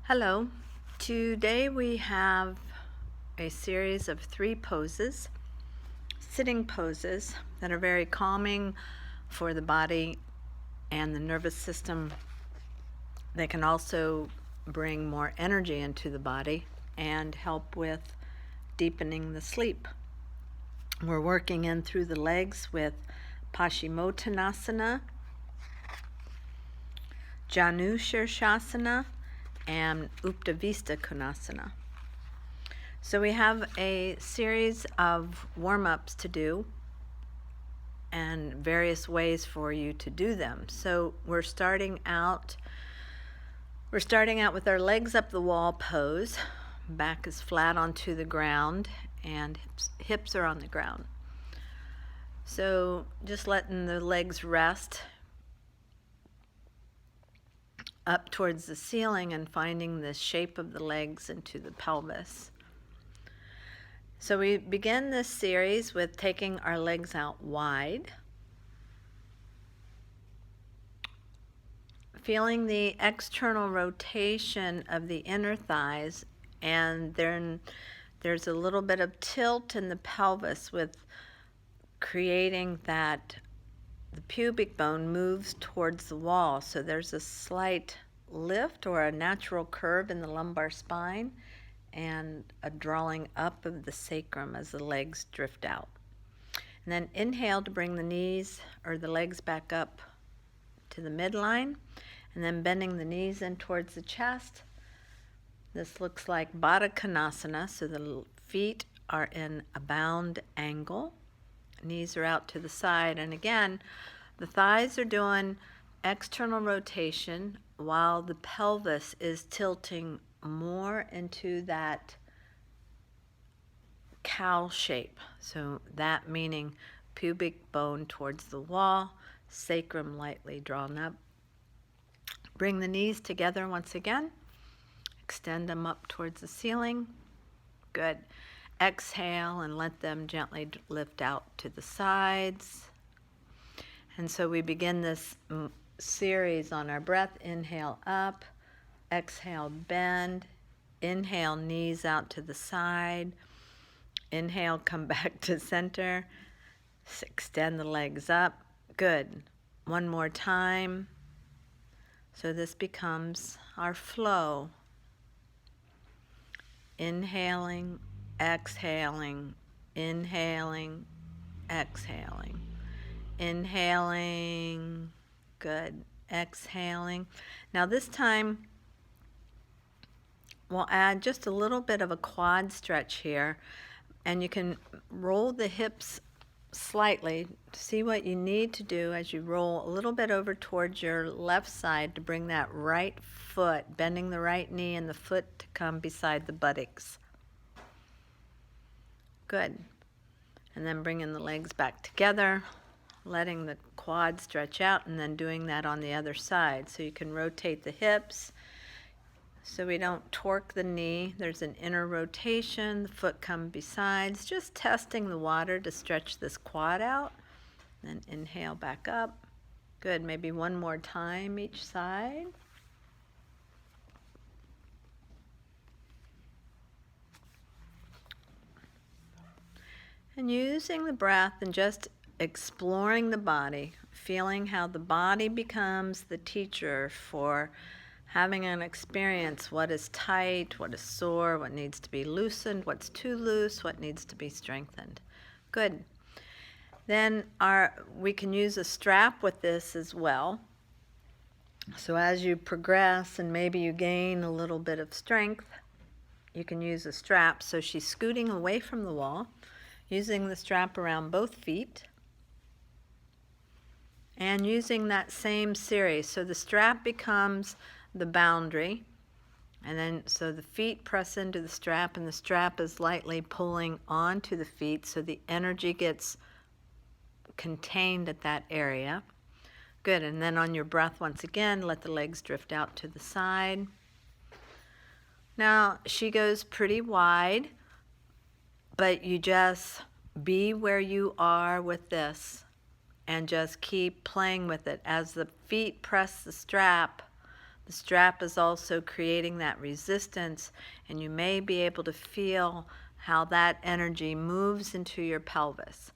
Hello. Today we have a series of 3 poses, sitting poses that are very calming for the body and the nervous system. They can also bring more energy into the body and help with deepening the sleep. We're working in through the legs with Pascimottanasana, Janu Sirsasana, and Upavista Konasana. So we have a series of warm-ups to do and various ways for you to do them. So we're starting out with our legs up the wall pose. Back is flat onto the ground and hips are on the ground. So just letting the legs rest up towards the ceiling and finding the shape of the legs into the pelvis. So we begin this series with taking our legs out wide, feeling the external rotation of the inner thighs, and then there's a little bit of tilt in the pelvis with creating that the pubic bone moves towards the wall. So there's a slight lift or a natural curve in the lumbar spine and a drawing up of the sacrum as the legs drift out. And then inhale to bring the knees or the legs back up to the midline, and then bending the knees in towards the chest. This looks like Konasana, so the feet are in a bound angle. Knees are out to the side, and again, the thighs are doing external rotation while the pelvis is tilting more into that cow shape. So that meaning pubic bone towards the wall, sacrum lightly drawn up. Bring the knees together once again. Extend them up towards the ceiling. Good. Exhale and let them gently lift out to the sides. And so we begin this series on our breath. Inhale up, exhale bend, inhale knees out to the side, inhale come back to center, extend the legs up. Good. One more time. So this becomes our flow. Inhaling, exhaling, inhaling, exhaling, inhaling, good, exhaling. Now this time we'll add just a little bit of a quad stretch here, and you can roll the hips slightly. See what you need to do as you roll a little bit over towards your left side to bring that right foot, bending the right knee and the foot to come beside the buttocks. Good. And then bringing the legs back together, letting the quad stretch out, and then doing that on the other side. So you can rotate the hips so we don't torque the knee. There's an inner rotation, the foot comes besides, just testing the water to stretch this quad out. Then inhale back up. Good, maybe one more time each side. And using the breath and just exploring the body, feeling how the body becomes the teacher for having an experience, what is tight, what is sore, what needs to be loosened, what's too loose, what needs to be strengthened. Good. Then we can use a strap with this as well. So as you progress and maybe you gain a little bit of strength, you can use a strap. So she's scooting away from the wall, using the strap around both feet, and using that same series. So the strap becomes the boundary, and then so the feet press into the strap, and the strap is lightly pulling onto the feet so the energy gets contained at that area. Good. And then on your breath, once again, let the legs drift out to the side. Now she goes pretty wide, but you just be where you are with this and just keep playing with it. As the feet press the strap, The strap is also creating that resistance, and you may be able to feel how that energy moves into your pelvis.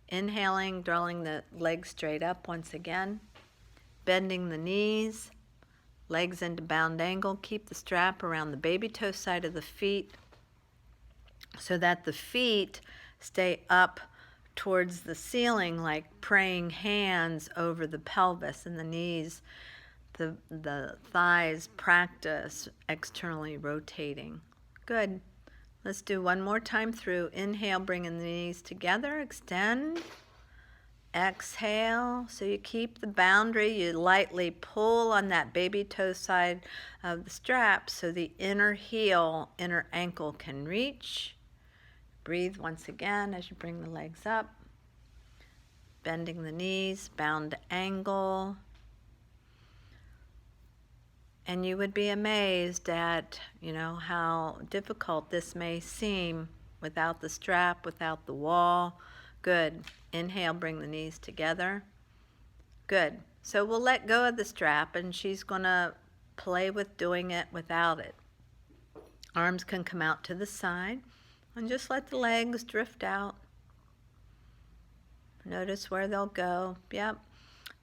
Inhaling, drawing the legs straight up once again, bending the knees, legs into bound angle. Keep the strap around the baby toe side of the feet so that the feet stay up towards the ceiling like praying hands over the pelvis, and the knees, the thighs practice externally rotating. Good. Let's do one more time through. Inhale, bringing the knees together, extend. Exhale, so you keep the boundary. You lightly pull on that baby toe side of the strap so the inner heel, inner ankle can reach. Breathe once again as you bring the legs up. Bending the knees, bound angle. And you would be amazed at, how difficult this may seem without the strap, without the wall. Good. Inhale, bring the knees together. Good. So we'll let go of the strap, and she's going to play with doing it without it. Arms can come out to the side, and just let the legs drift out. Notice where they'll go. Yep.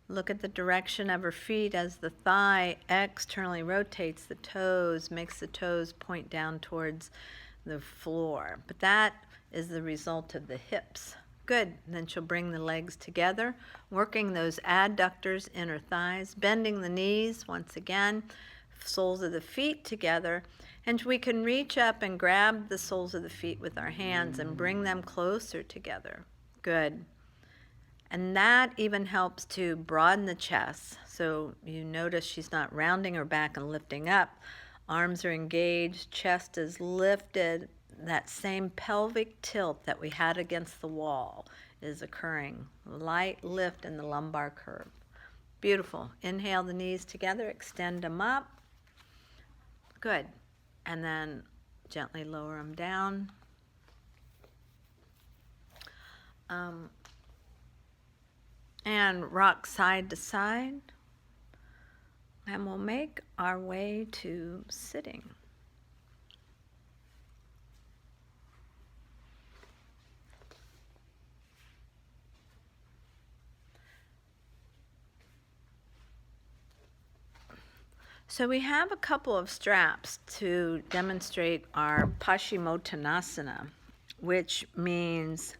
Look at the direction of her feet as the thigh externally rotates the toes, makes the toes point down towards the floor. But that is the result of the hips. Good. And then she'll bring the legs together, working those adductors, inner thighs, bending the knees once again, soles of the feet together. And we can reach up and grab the soles of the feet with our hands and bring them closer together. Good. And that even helps to broaden the chest. So you notice she's not rounding her back and lifting up. Arms are engaged, chest is lifted. That same pelvic tilt that we had against the wall is occurring. Light lift in the lumbar curve. Beautiful. Inhale the knees together, extend them up. Good. And then gently lower them down. And rock side to side. And we'll make our way to sitting. So we have a couple of straps to demonstrate our Pascimottanasana, which means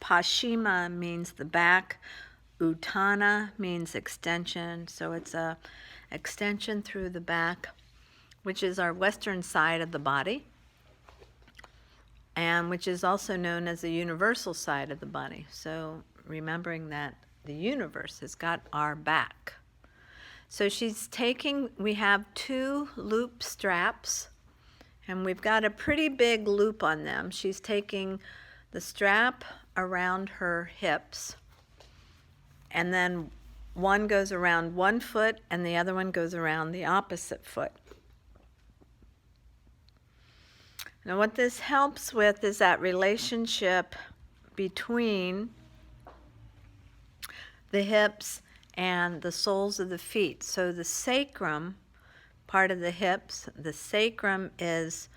Paschima means the back, Uttana means extension, so it's a extension through the back, which is our western side of the body, and which is also known as the universal side of the body. So remembering that the universe has got our back. So we have 2 loop straps, and we've got a pretty big loop on them. She's taking the strap around her hips, and then one goes around one foot and the other one goes around the opposite foot. Now what this helps with is that relationship between the hips and the soles of the feet. So the sacrum, part of the hips, the sacrum is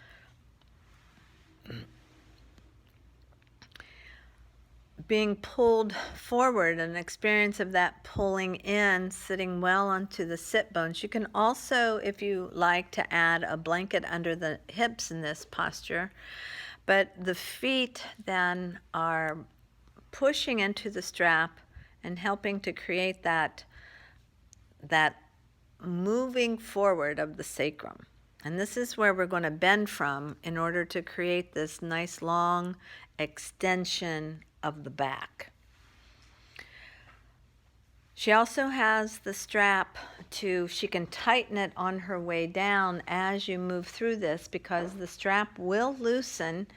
being pulled forward, an experience of that pulling in, sitting well onto the sit bones. You can also, if you like, to add a blanket under the hips in this posture. But the feet then are pushing into the strap and helping to create that moving forward of the sacrum. And this is where we're going to bend from in order to create this nice long extension of the back. She also has the strap she can tighten it on her way down as you move through this, because the strap will loosen,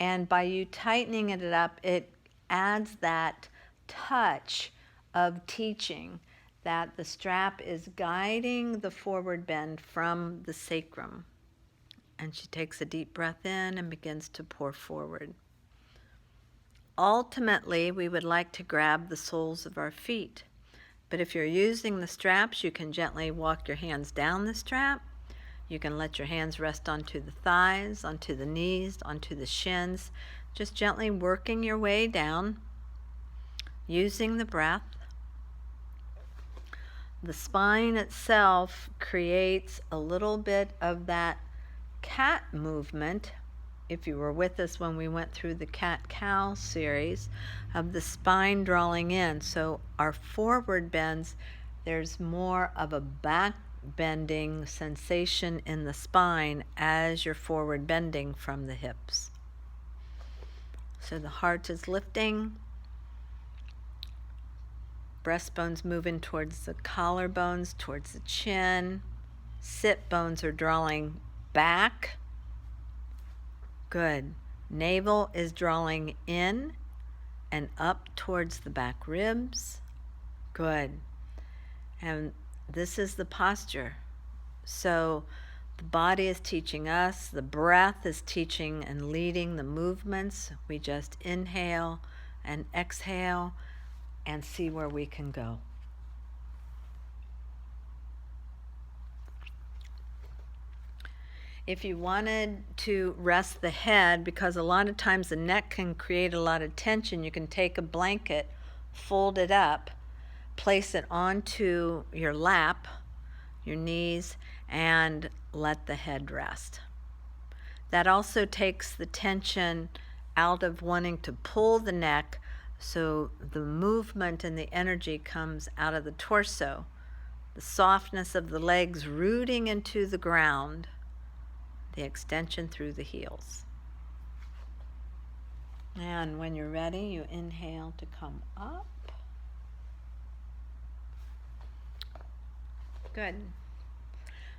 and by you tightening it up, it adds that touch of teaching that the strap is guiding the forward bend from the sacrum. And she takes a deep breath in and begins to pour forward. Ultimately, we would like to grab the soles of our feet, But if you're using the straps, you can gently walk your hands down the strap. You can let your hands rest onto the thighs, onto the knees, onto the shins, just gently working your way down, using the breath. The spine itself creates a little bit of that cat movement. If you were with us when we went through the cat-cow series, of the spine drawing in. So our forward bends, there's more of a back bending sensation in the spine as you're forward bending from the hips. So the heart is lifting, breastbones moving towards the collarbones, towards the chin. Sit bones are drawing back. Good. Navel is drawing in and up towards the back ribs. Good. And this is the posture. So the body is teaching us, the breath is teaching and leading the movements. We just inhale and exhale and see where we can go. If you wanted to rest the head, because a lot of times the neck can create a lot of tension, you can take a blanket, fold it up, place it onto your lap, your knees, and let the head rest. That also takes the tension out of wanting to pull the neck, so the movement and the energy comes out of the torso. The softness of the legs rooting into the ground, the extension through the heels. And when you're ready, you inhale to come up. Good.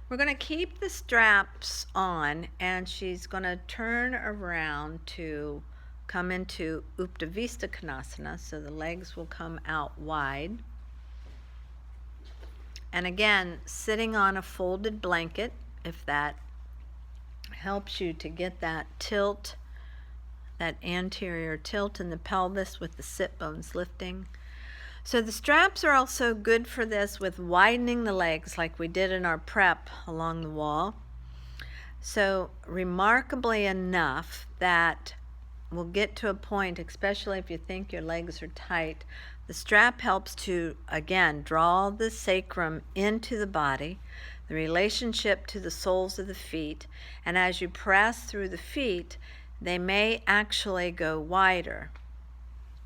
We're going to keep the straps on, and she's going to turn around to come into Upavista Konasana, so the legs will come out wide. And again, sitting on a folded blanket, if that helps you to get that tilt, that anterior tilt in the pelvis with the sit bones lifting. So the straps are also good for this with widening the legs like we did in our prep along the wall. So remarkably enough that we'll get to a point, especially if you think your legs are tight, the strap helps to, again, draw the sacrum into the body, the relationship to the soles of the feet, and as you press through the feet, they may actually go wider.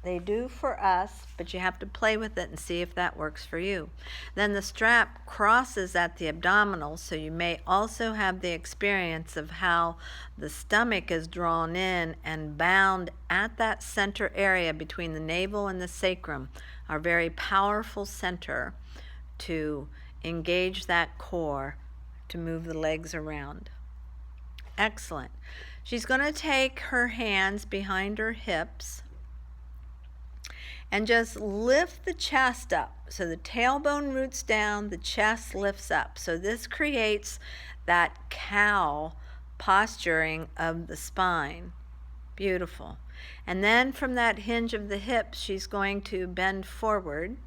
They do for us, but you have to play with it and see if that works for you. Then the strap crosses at the abdominals, so you may also have the experience of how the stomach is drawn in and bound at that center area between the navel and the sacrum, our very powerful center to engage that core to move the legs around. Excellent. She's going to take her hands behind her hips and just lift the chest up. So the tailbone roots down, the chest lifts up. So this creates that cow posturing of the spine. Beautiful. And then from that hinge of the hips, she's going to bend forward.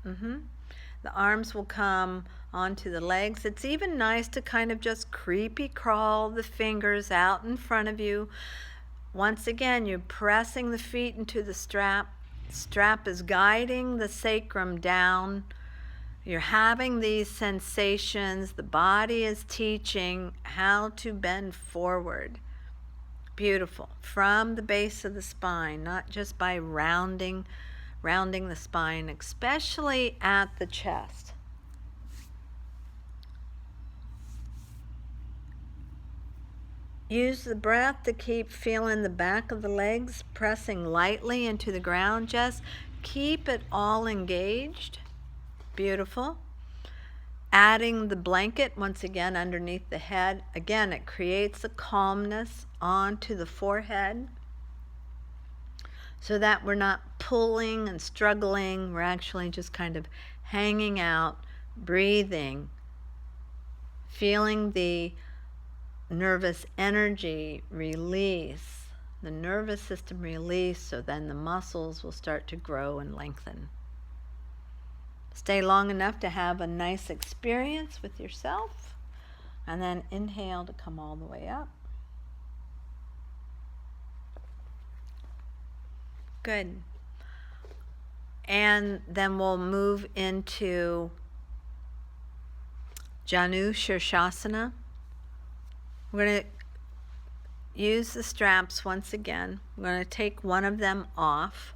The arms will come onto the legs. It's even nice to kind of just creepy crawl the fingers out in front of you. Once again, you're pressing the feet into the strap. Strap is guiding the sacrum down. You're having these sensations. The body is teaching how to bend forward. Beautiful. From the base of the spine, not just by rounding the spine, especially at the chest. Use the breath to keep feeling the back of the legs pressing lightly into the ground. Just keep it all engaged. Beautiful. Adding the blanket once again underneath the head. Again, it creates a calmness onto the forehead so that we're not pulling and struggling. We're actually just kind of hanging out, breathing, feeling the nervous energy release, the nervous system release, so then the muscles will start to grow and lengthen. Stay long enough to have a nice experience with yourself. And then inhale to come all the way up. Good. And then we'll move into Janu Sirsasana. We're going to use the straps once again. We're going to take one of them off.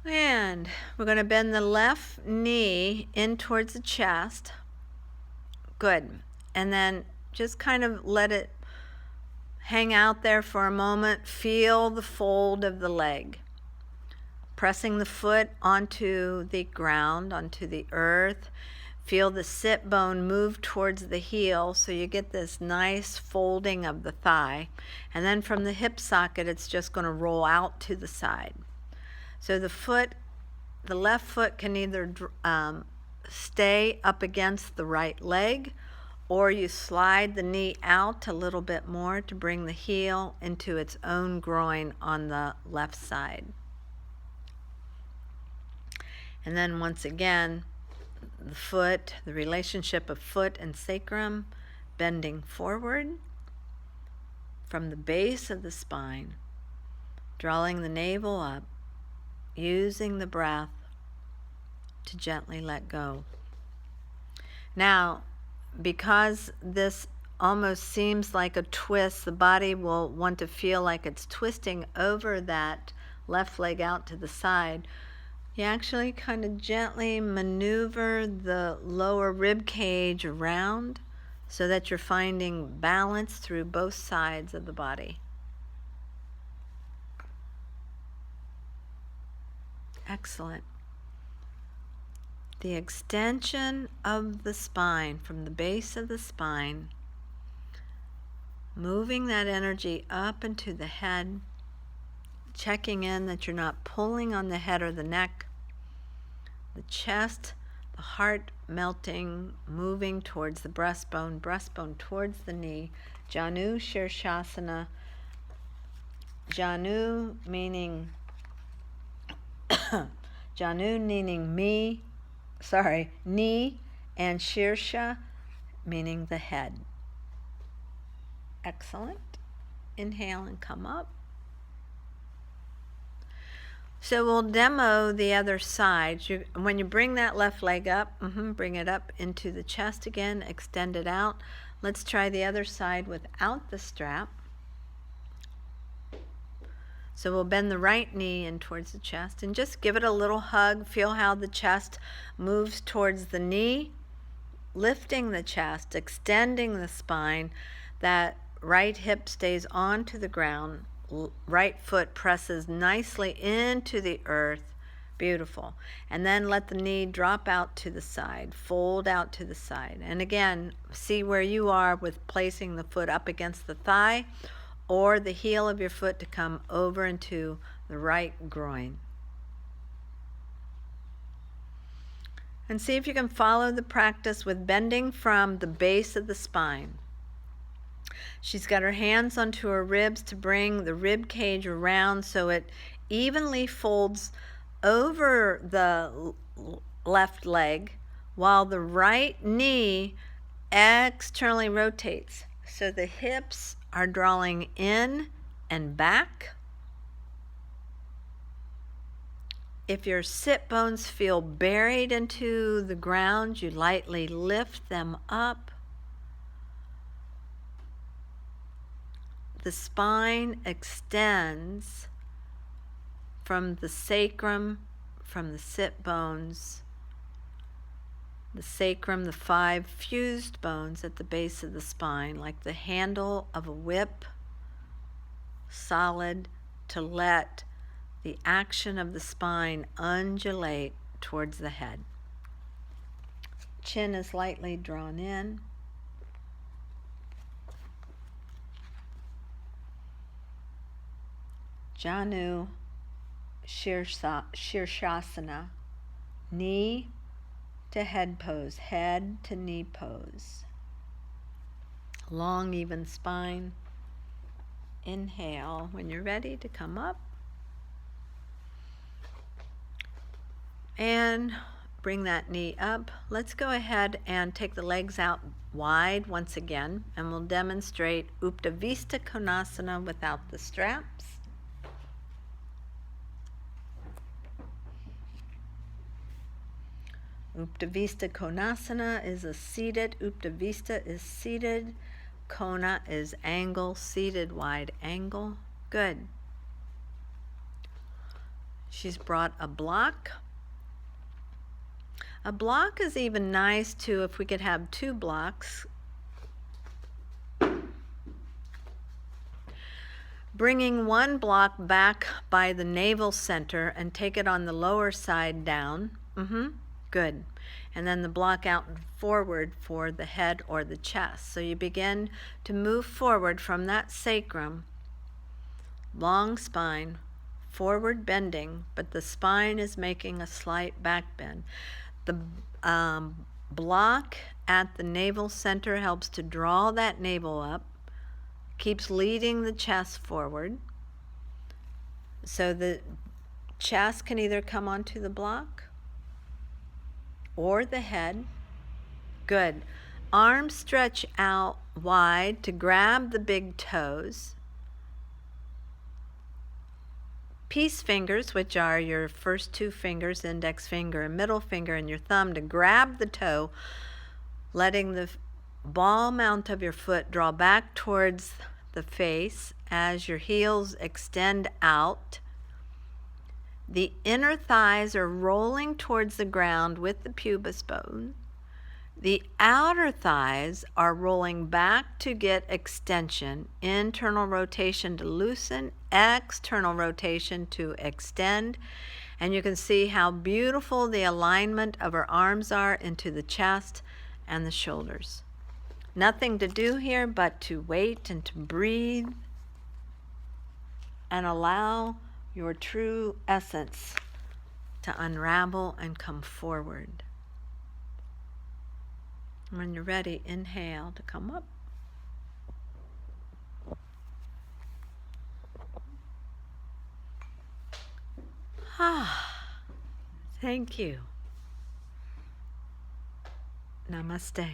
And we're going to bend the left knee in towards the chest. Good. And then just kind of let it hang out there for a moment. Feel the fold of the leg. Pressing the foot onto the ground, onto the earth. Feel the sit bone move towards the heel so you get this nice folding of the thigh. And then from the hip socket, it's just going to roll out to the side. So the left foot can either stay up against the right leg, or you slide the knee out a little bit more to bring the heel into its own groin on the left side. And then once again, the relationship of foot and sacrum, bending forward from the base of the spine, drawing the navel up, using the breath to gently let go. Now, because this almost seems like a twist, the body will want to feel like it's twisting over that left leg out to the side. You actually kind of gently maneuver the lower rib cage around so that you're finding balance through both sides of the body. Excellent. The extension of the spine from the base of the spine, moving that energy up into the head, checking in that you're not pulling on the head or the neck, the chest, the heart melting, moving towards the breastbone towards the knee. Janu Sirsasana. Janu meaning knee, and Shirsha meaning the head. Excellent. Inhale and come up. So we'll demo the other side. When you bring that left leg up, bring it up into the chest again, extend it out. Let's try the other side without the strap. So we'll bend the right knee in towards the chest and just give it a little hug. Feel how the chest moves towards the knee, lifting the chest, extending the spine. That right hip stays onto the ground. Right foot presses nicely into the earth. Beautiful. And then let the knee drop out to the side, fold out to the side. And again, see where you are with placing the foot up against the thigh or the heel of your foot to come over into the right groin. And see if you can follow the practice with bending from the base of the spine. She's got her hands onto her ribs to bring the rib cage around so it evenly folds over the left leg while the right knee externally rotates. So the hips are drawing in and back. If your sit bones feel buried into the ground, you lightly lift them up. The spine extends from the sacrum, from the sit bones, the sacrum, the 5 fused bones at the base of the spine, like the handle of a whip, solid, to let the action of the spine undulate towards the head. Chin is lightly drawn in. Janu Sirsasana, knee to head pose, head to knee pose. Long, even spine. Inhale when you're ready to come up. And bring that knee up. Let's go ahead and take the legs out wide once again, and we'll demonstrate Upavista Konasana without the straps. Upavista Konasana is a seated. Upavista is seated. Kona is angle, seated, wide angle. Good. She's brought a block. A block is even nice too if we could have 2 blocks. Bringing one block back by the navel center and take it on the lower side down. Good. And then the block out and forward for the head or the chest. So you begin to move forward from that sacrum, long spine, forward bending, but the spine is making a slight back bend. The block at the navel center helps to draw that navel up, keeps leading the chest forward. So the chest can either come onto the block or the head. Good. Arms stretch out wide to grab the big toes. Peace fingers, which are your first 2 fingers, index finger and middle finger, and your thumb to grab the toe, letting the ball mount of your foot draw back towards the face as your heels extend out. The inner thighs are rolling towards the ground with the pubis bone. The outer thighs are rolling back to get extension, internal rotation to loosen, external rotation to extend. And you can see how beautiful the alignment of our arms are into the chest and the shoulders. Nothing to do here but to wait and to breathe and allow your true essence to unravel and come forward. When you're ready, inhale to come up. Thank you. Namaste.